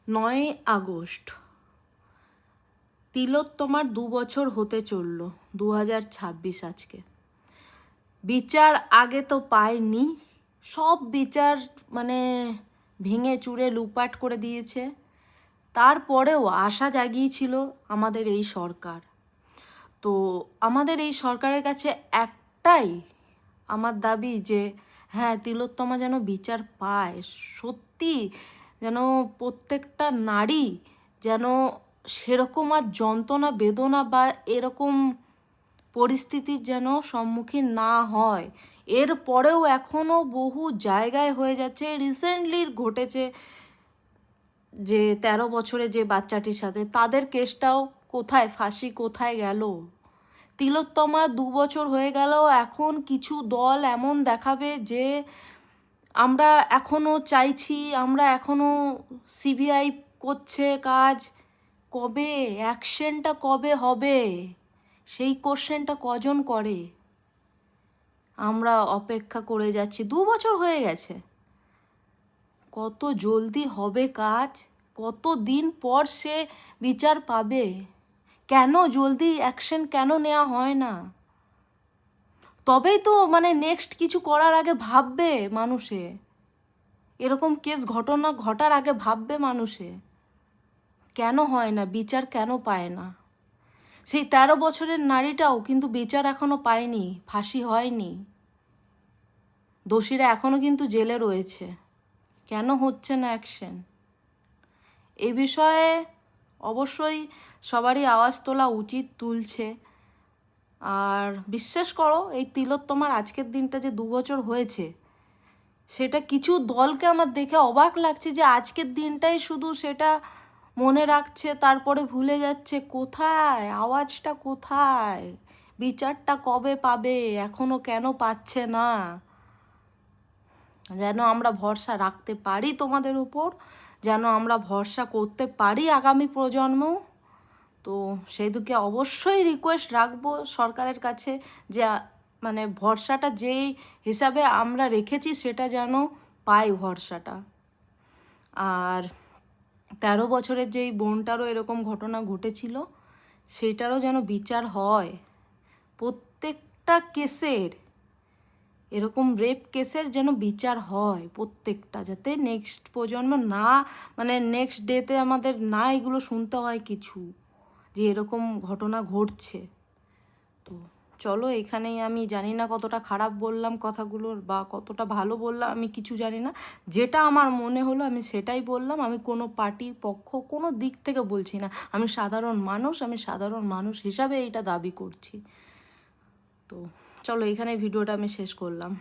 9 August তিলোত্তমার 2 বছর হতে চলল। 2026 আজকে। বিচার আগে তো পায়নি, সব বিচার মানে ভেঙে চুরে লুটপাট করে দিয়েছে। তারপরেও আশা জাগিয়েছিল আমাদের এই সরকার। তো আমাদের এই সরকারের কাছে একটাই আমার দাবি যে হ্যাঁ, তিলোত্তমা যেন বিচার পায়। সত্যি যেন প্রত্যেকটা নারী যেন সেরকম আর যন্ত্রণা বেদনা বা এরকম পরিস্থিতির যেন সম্মুখীন না হয়। এর পরেও এখনও বহু জায়গায় হয়ে যাচ্ছে। রিসেন্টলি ঘটেছে যে 13 বছরে যে বাচ্চাটির সাথে, তাদের কেসটাও কোথায়, ফাঁসি কোথায় গেল? তিলোত্তমা 2 বছর হয়ে গেল, এখন কিছু দল এমন দেখাবে যে আমরা এখনও চাইছি, আমরা এখনও সিবিআই করছে কাজ, কবে অ্যাকশনটা কবে হবে সেই কোশ্চেনটা কজন করে? আমরা অপেক্ষা করে যাচ্ছি, 2 বছর হয়ে গেছে। কত জলদি হবে কাজ? কত দিন পর সে বিচার পাবে? কেন জলদি অ্যাকশন কেন নেওয়া হয় না? তবেই তো মানে নেক্সট কিছু করার আগে ভাববে মানুষে, এরকম কেস ঘটনা ঘটার আগে ভাববে মানুষে। কেন হয় না বিচার, কেন পায় না? সেই 13 বছরের নারীটাও কিন্তু বিচার এখনো পায়নি, ফাঁসি হয়নি, দোষীরা এখনো কিন্তু জেলে রয়েছে। কেন হচ্ছে না অ্যাকশন? এ বিষয়ে অবশ্যই সবারই আওয়াজ তোলা উচিত, তুলছে। আর বিশ্বাস করো, এই তিলোত্তমার আজকের দিনটা যে 2 বছর হয়েছে, সেটা কিছু দলকে আমার দেখে অবাক লাগছে যে আজকের দিনটাই শুধু সেটা মনে রাখছে, তারপরে ভুলে যাচ্ছে। কোথায় আওয়াজটা, কোথায় বিচারটা কবে পাবে? এখনো কেন পাচ্ছে না? যেন আমরা ভরসা রাখতে পারি তোমাদের উপর, যেন আমরা ভরসা করতে পারি আগামী প্রজন্ম। তো সেই দিকে অবশ্যই রিকোয়েস্ট রাখবো সরকারের কাছে যে মানে ভরসাটা যেই হিসাবে আমরা রেখেছি সেটা যেন পাই ভরসাটা। আর 13 বছরের যেই বোনটারও এরকম ঘটনা ঘটেছিল, সেটারও যেন বিচার হয়। প্রত্যেকটা কেসের, এরকম রেপ কেসের যেন বিচার হয় প্রত্যেকটা, যাতে নেক্সট প্রজন্ম না মানে নেক্সট ডেতে আমাদের না এগুলো শুনতে হয় কিছু, যে এরকম ঘটনা ঘটছে। তো চলো, এখানেই, আমি জানি না কতটা খারাপ বললাম কথাগুলোর বা কতটা ভালো বললাম, আমি কিছু জানি না। যেটা আমার মনে হলো আমি সেটাই বললাম। আমি কোনো পার্টির পক্ষ কোনো দিক থেকে বলছি না, আমি সাধারণ মানুষ, আমি সাধারণ মানুষ হিসাবে এইটা দাবি করছি। তো চলো, এখানে ভিডিওটা আমি শেষ করলাম।